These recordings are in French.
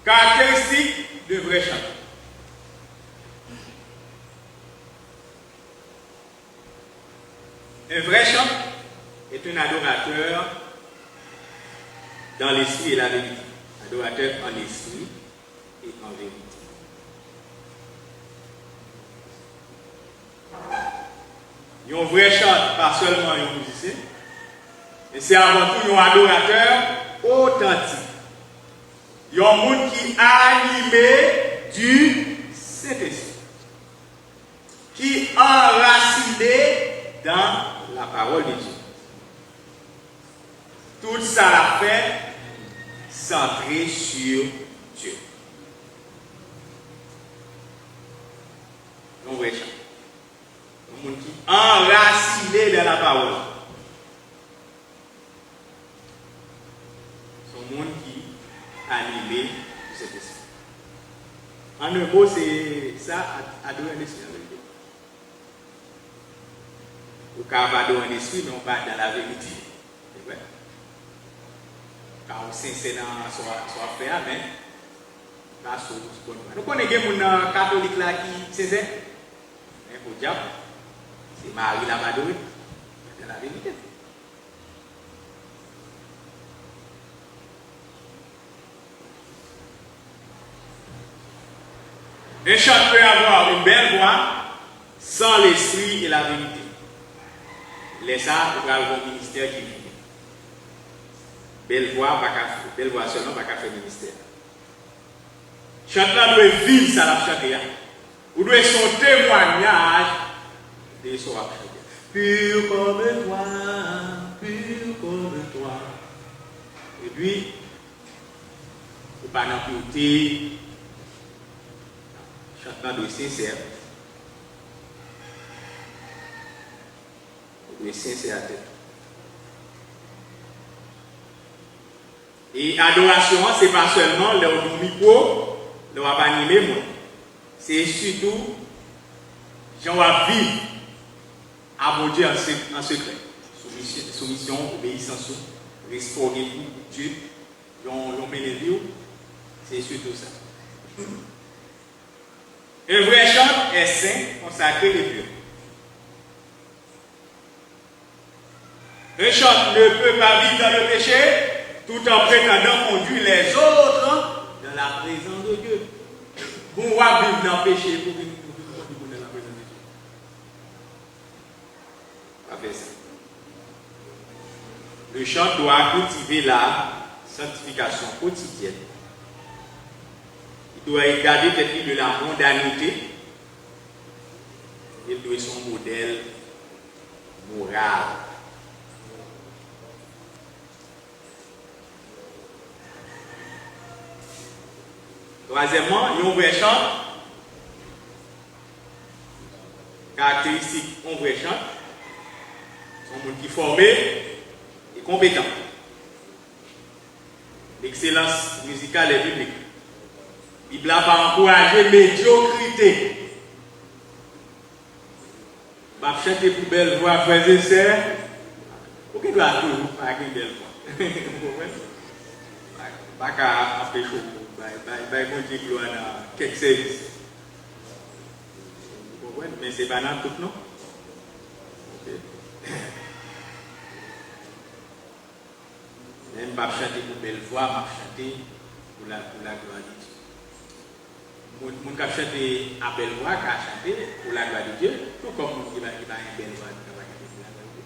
Caractéristiques de vrai chanteur. Un vrai chanteur est un adorateur dans l'esprit et la vérité. Adorateur en esprit et en vérité. Un vrai chanteur, pas seulement un musicien, mais c'est avant tout un adorateur authentique. Il y a un monde qui est animé du Saint-Esprit, qui est enraciné dans la parole de Dieu. Tout ça l'a fait centré sur Dieu. Un vrai chanteur. Un monde qui est enraciné dans la parole. C'est un monde qui est animé de cet esprit. En un mot, c'est ça, adorer un esprit en vérité. Au cas où on adorer un esprit, mais on va dans la vérité. C'est vrai. Quand on sincère dans son affaire, mais là, c'est ce qu'on voit. Nous connaissons des gens catholiques là qui sincère. Mais pour le diable, c'est Marie la Madone, c'est la vérité. Un chanteur peut avoir une belle voix sans l'esprit et la vérité. Les ça, il va avoir un ministère qui vit. Belle voix seulement, pas qu'à faire ministère. Chanteur doit vivre ça la chanter. Vous devez son témoignage de son chanter. Pur comme toi, pur comme toi. Et puis, vous ne pas n'importer. Chanteur doit être sincère. Vous doit être sincère à tête. Et adoration, ce n'est pas seulement le micro, le va animer moi. C'est surtout, j'en vais vivre à mon Dieu en secret. Soumission, obéissance, respect pour Dieu, j'en mets les vies, c'est surtout ça. Un vrai chant est saint, consacré et pur. Un chant ne peut pas vivre dans le péché tout en prétendant conduire les autres dans la présence de Dieu. Vous pouvez vivre dans le péché pour vivre dans la présence de Dieu. Pas faire ça. Le chant doit cultiver la sanctification quotidienne. Il doit garder tête de la mondanité. Il doit être son modèle moral. Troisièmement, il y a un vrai chant. Caractéristique, un vrai chant. C'est un monde qui est formé et compétent. L'excellence musicale est biblique. La Bible n'a pas encouragé médiocrité. Je vais chanter pour belle voix, frères et sœurs. Pourquoi tu as toujours pas une belle voix? Pas qu'à appeler chaud. Bon Dieu, gloire dans quelques services. Mais c'est pas dans tout, non? Même pas chanter pour belle voix, pas chanter pour la gloire de Dieu. Mon qui a chanté à belle voix, qui a chanté pour la gloire de Dieu, tout comme mon qui va une belle voix, qui va chanter pour la gloire de Dieu.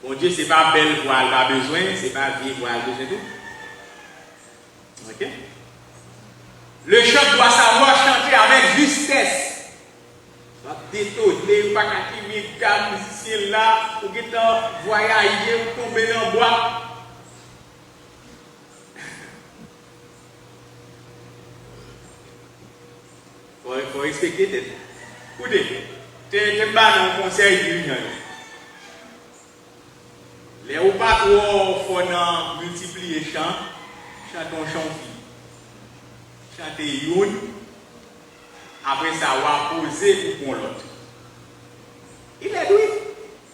Mon Dieu, ce n'est pas belle voix, elle n'a pas besoin, ce n'est pas vieille voix, elle a besoin de tout. Ok? Le chant doit savoir chanter avec justesse. Détonner, pas qu'à qui musicien là, ou qui est voyager, ou tomber dans le bois. Il faut respecter tête. Écoutez, tu es pas dans le conseil de l'union. Les ou pas trop font multiplier chant, chantons chantier. Chanter une, après ça, on va poser pour l'autre. Il est doué.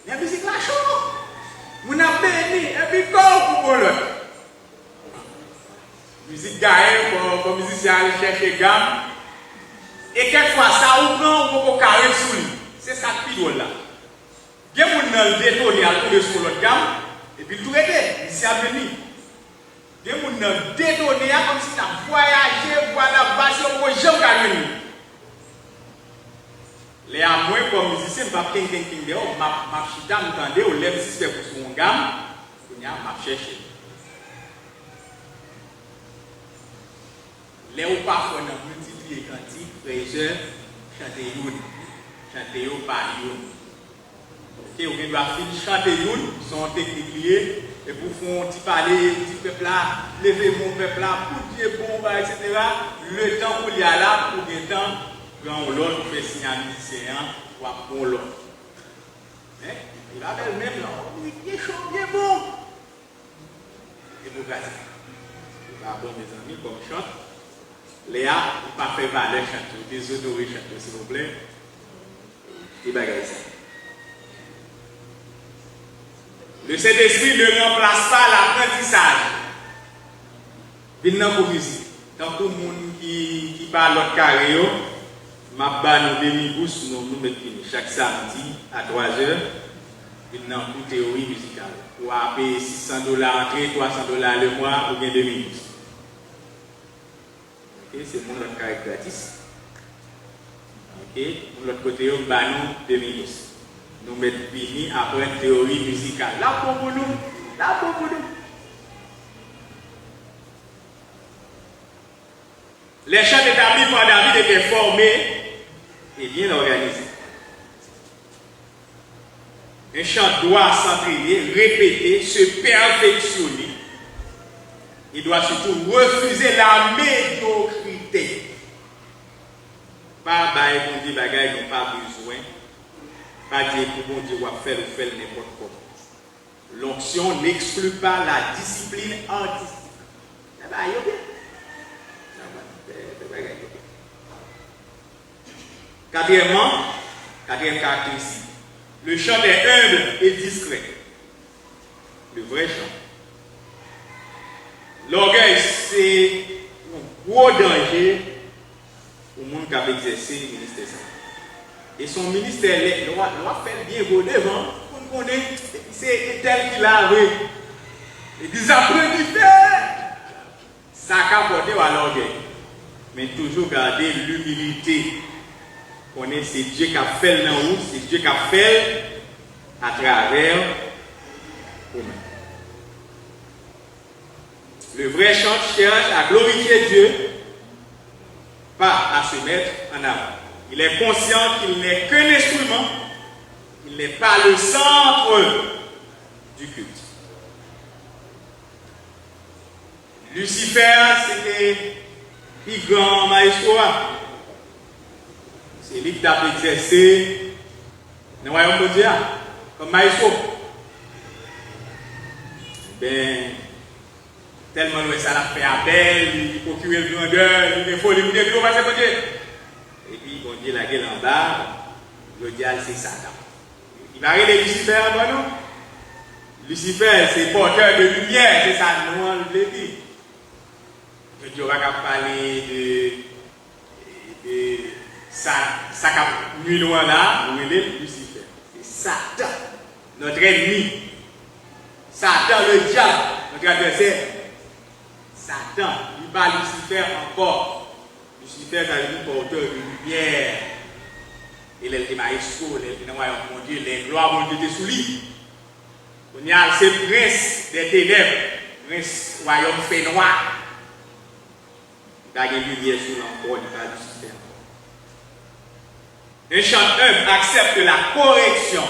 La musique la chante. Vous n'avez béni, et puis corps pour l'autre. musique gaée, comme musicien aller chercher gamme. Et quelquefois, ça ou prend ou carré sous lui. C'est ça qui est là. Il y a des gens qui détournent à trouver sur l'autre gamme, et puis tout est ici à venir. Il y a des gens qui détournent comme si tu as voyagé, voilà, passé au projet au carré. Les à moi, comme musicien, je ne vais pas king dehors, ma chita, m'entendez, ou lève si c'est pour son gamme, on y a ma chercher. Les ou parfois, on a multiplié cantiques, frères, chanter youn, chanter yo par youn. Ok, on doit finir chanter youn, son technique liée, et pour faire un petit parler, petit peuple là, lever mon peuple là, pour Dieu bon, etc. Le temps pour y aller là, pour bien temps, quand l'autre fait signer à musicien, ou à bon l'autre. Il va même là, il est chaud, bien bon. Et vous gâtez. Pardon mes amis, comme chante. Léa, il pas fait valer chanter, déshonorer chanter, s'il vous plaît. Il va gagner ça. Le Saint-Esprit ne remplace pas l'apprentissage. Il n'a pas musique. Tant que le monde qui parle l'autre carré, ma banne demi-bousse, nous mettons chaque samedi à 3 heures. Il n'a pas de théorie musicale. Ou à payer $600 entrée, $300 le mois, ou bien 2 minutes. Okay, c'est mon autre carré gratis. Ok, pour l'autre côté, on va nous 2 minutes. Nous mettons fini après une théorie musicale. Là pour nous, là pour nous. Les chants établis par David étaient formés et bien organisés. Un chant doit s'entraîner, répéter, se perfectionner. Il doit surtout refuser la médiocrité. Pas bailler qu'on dit bagaille, ils n'ont pas besoin. Pas dire que bon Dieu va faire ou faire n'importe quoi. L'onction n'exclut pas la discipline artistique. Quatrième caractéristique, le chant est humble et discret. Le vrai chant. L'orgueil, c'est un gros danger au monde qui a exercé le ministère. Et son ministère, il doit faire bien beau devant, pour qu'on ait, c'est tel qu'il a vu. Il dit, apprenez faire. Ça a porté à l'orgueil. Mais toujours garder l'humilité. On est, c'est Dieu qui a fait dans nous, c'est Dieu qui a fait à travers nous-mêmes. Le vrai chant cherche à glorifier Dieu, pas à se mettre en avant. Il est conscient qu'il n'est qu'un instrument, il n'est pas le centre du culte. Lucifer, c'était le grand maestro. C'est lui qui a exercé dans le royaume de Dieu comme maestro. Ben, tellement ça l'a fait appel, il procure le grandeur, il faut les mouiller, il va passer pour Dieu. Et puis, bon Dieu, la gueule en bas, le diable, c'est Satan. Il va arriver Lucifer, non? Lucifer, c'est porteur de lumière, c'est ça, nous, on le dit. Dieu va parler de ça qui nuit loin là, nous est Lucifer. C'est Satan, notre ennemi. Satan, le diable, notre adversaire. Satan, il bat Lucifer encore. Lucifer, ça veut dire porteur de lumière. Il est le maestro, il est mon Dieu, les gloires, mon Dieu, étaient sous lui. On y a ce prince des ténèbres, prince royaume fait noir. Il a une lumière sur l'encore, il va Lucifer. Un chanteur accepte la correction.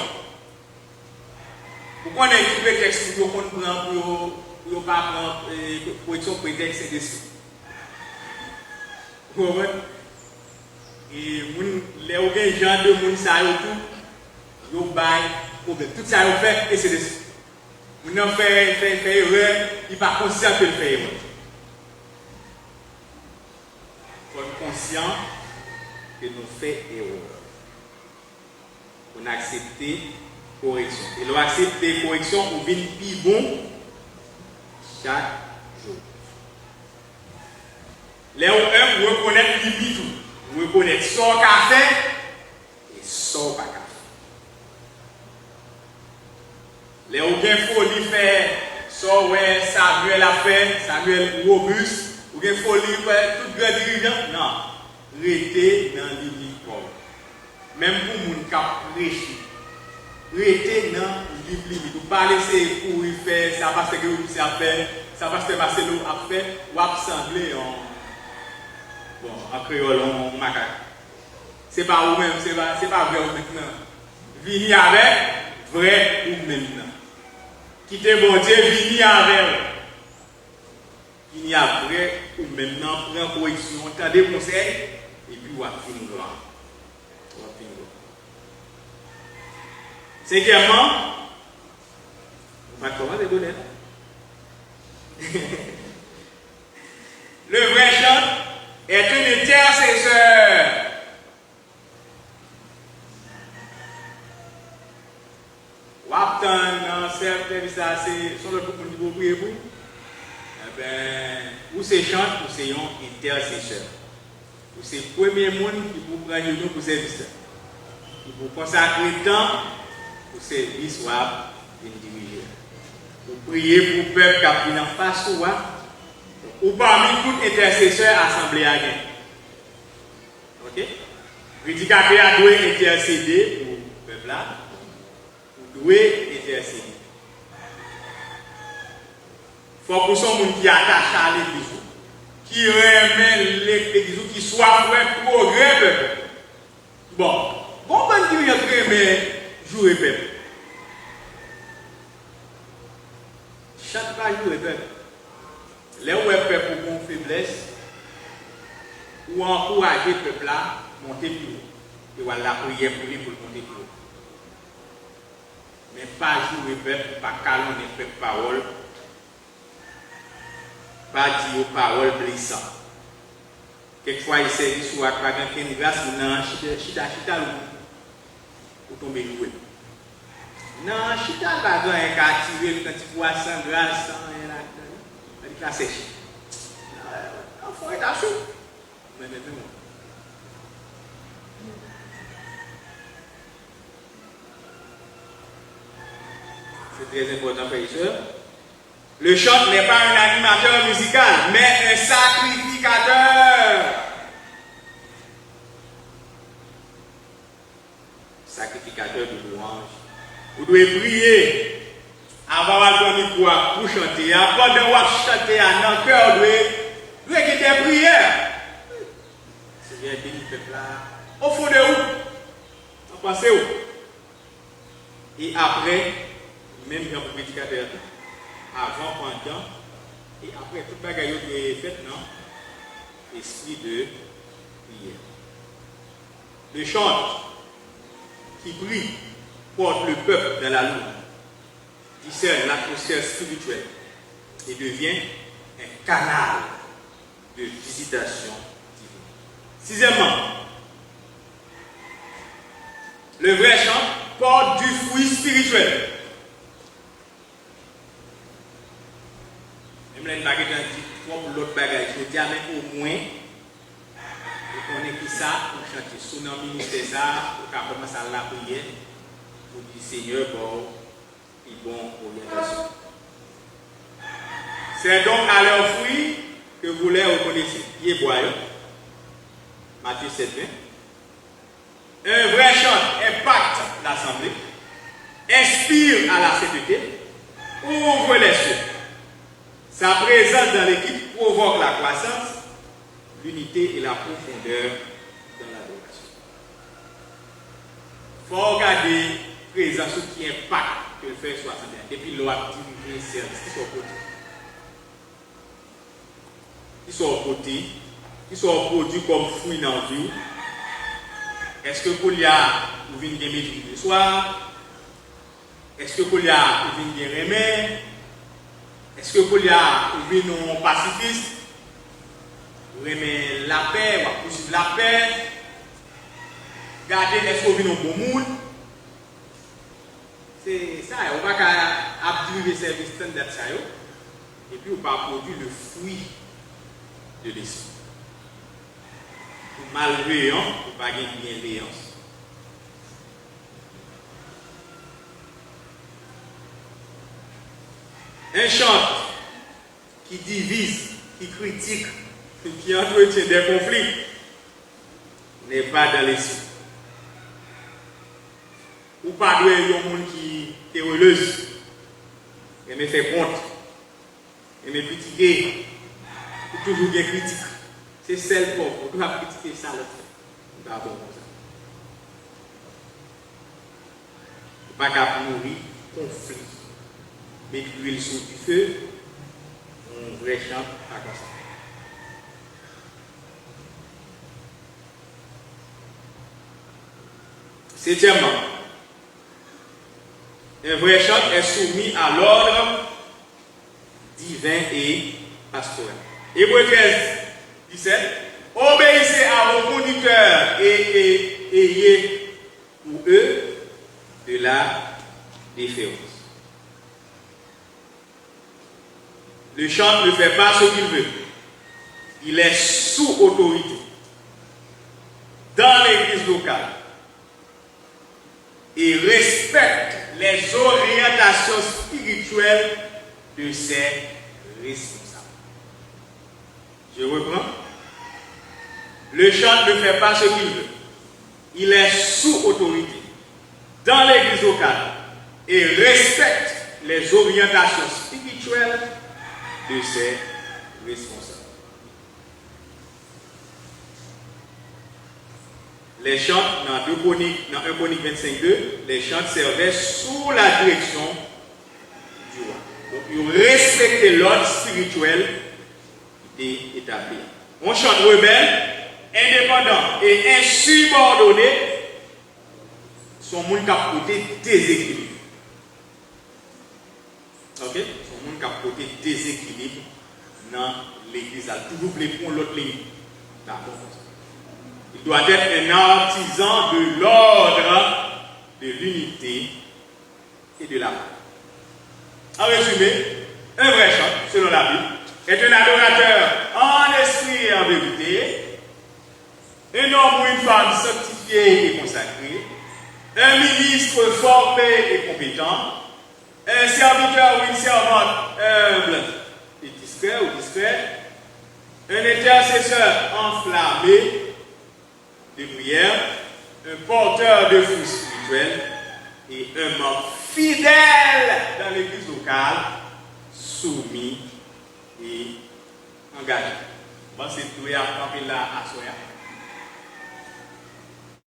Pourquoi on a écrit le texte pour qu'on prend pour ne pas prendre correction prétexte et dessus? Vous comprenez? Et les gens de monde ça tout, ils baillent problème. Tout ça ils fait et c'est dessus. Vous n'en fait erreur, il n'est pas conscient que le fait erreur. Il faut être conscient que nous faisons erreur. On a accepté correction. Et l'on accepte des corrections pour venir plus bon chaque jour. Les vous reconnaître limite, vous reconnaître son café et son pas café. Les ou bien folie faire son ouais Samuel a fait, Samuel robuste, ou bien folie faire tout grand dirigeant. Non, restez dans limite. Même pour moun cap prêcher. Restez dans limite. Vous pas laisser pour y faire ça parce que vous savez faire, ça parce que Marcelo a fait ou a semblé en créole en macaque. C'est pas vous-même, c'est pas vrai maintenant. Vini avec vrai ou maintenant. Quittez bon Dieu, vini avec. Vini avec vrai ou maintenant, prends correction, entendez conseil et puis vous finir gloire. Cinquièmement, on va commencer à donner. Le vrai chant est une intercesseur. Waptan dans certains ça c'est sur le groupe de vous prier pour. Eh ben, ou c'est chant ou c'est un intercesseur. Ou c'est le premier monde qui vous prend nous pour service. Qui vous consacrer temps pour service ou une diriger. Vous priez pour le peuple qui a pris en face ou parmi tout intercesseur assemblée à gain. Ok? Prédicateur doit intercéder pour le peuple là. Vous devez intercéder. Il faut que ce monde qui attache à l'église, qui remet l'église, qui soit pour un progrès peuple. Bon, bon, dire que jouer peuple. Chaque fois jouer peuple. Là où est peuple pour une faiblesse, ou encourager le peuple là, monter plus haut. Et voilà la prière pour lui pour monter plus haut. Mais pas jouer peuple, pas calonner peuple parole, pas dire paroles blessantes. Quelquefois, il s'agit sur la grâce, non, chita pour tomber jouer. Non, chita pas dans un cas tiré quand tu vois sans grâce, sans rien là, il a séché. Il faut être à chaud. Mais c'est très important, frères et sœurs. Le chant n'est pas un animateur musical, mais un sacrificateur. Sacrificateur de louange. Vous devez prier avant de pour chanter. Avant de chanter dans le cœur, vous devez quitter la prière. Seigneur, bénis le peuple là. Au fond de où? En pensez où? Et après, même dans le prédicateur, avant, pendant, et après, tout le bagage est fait, non? Esprit de prière. Le chant qui prie porte le peuple dans la louange, discerne l'atmosphère spirituelle et devient un canal de visitation divine. Sixièmement, le vrai chant porte du fruit spirituel. Même les bagages pour l'autre bagage, je dis au moins, on est qui ça pour chanter. Sous notre ministère, ça, pour commencer à la prière, pour dire Seigneur, bon orientation. C'est donc à leur fruit que vous les reconnaissez. Qui est boyau. Matthieu 7, 20. Un vrai chant impacte l'assemblée, inspire à la sainteté, ouvre les cieux. Sa présence dans l'équipe provoque la croissance, l'unité et la profondeur dans l'adoration. Il faut regarder la présence qui impacte que le fait 61. Depuis l'autre diriger service qui sont côté. Qui sont au côté, qui sont produits comme fruits dans la vie. Est-ce que qu'il y a ou vient des métiers le soir? Est-ce que qu'il y a ou vient des remèdes? Est-ce que qu'il y a ou vient non pacifiste? Ou remet la paix, ou poursuivre la paix? Regardez, est-ce qu'on vient au bon monde? C'est ça, on va abdiriger le service standard ça, et puis on va produire le fruit de l'esprit. pour malveillant, pour pas gagner bienveillance. Un chant qui divise, qui critique, qui entretient des conflits n'est pas dans l'esprit. Ou pas de monde qui est heureuse, et me fait compte, et me critiquer, ou toujours bien critique. C'est celle pour on doit critiquer ça l'autre. Pas bon comme ça. Pas qu'à nourrir conflit. Mais l'huile sur du feu, on vrai chant pas comme ça. Septièmement, un vrai chant est soumis à l'ordre divin et pastoral. Hébreux 13, 17. Obéissez à vos conducteurs et ayez pour eux de la déférence. Le chant ne fait pas ce qu'il veut. Il est sous autorité. Dans l'église locale. Et respecte les orientations spirituelles de ses responsables. Je reprends. Le chant ne fait pas ce qu'il veut. Il est sous autorité dans l'église locale et respecte les orientations spirituelles de ses responsables. Les chants, dans 1 Chronique 25.2, les chants servaient sous la direction du roi. Donc, ils respectaient l'ordre spirituel qui était établi. On chante rebelle, indépendant et insubordonné sont monde qui a côté déséquilibre. Ok? Sont monde qui a côté déséquilibre dans l'église. Toujours voulez prendre l'autre ligne. D'accord? Il doit être un artisan de l'ordre, de l'unité et de l'amour. En résumé, un vrai chant, selon la Bible, est un adorateur en esprit et en vérité, un homme ou une femme sanctifiée et consacrée, un ministre formé et compétent, un serviteur ou une servante humble et discret ou discrète, un intercesseur enflammé de prière, un porteur de fruits spirituels et un membre fidèle dans l'église locale, soumis et engagé. Bon, c'est tout à camper là à Soya.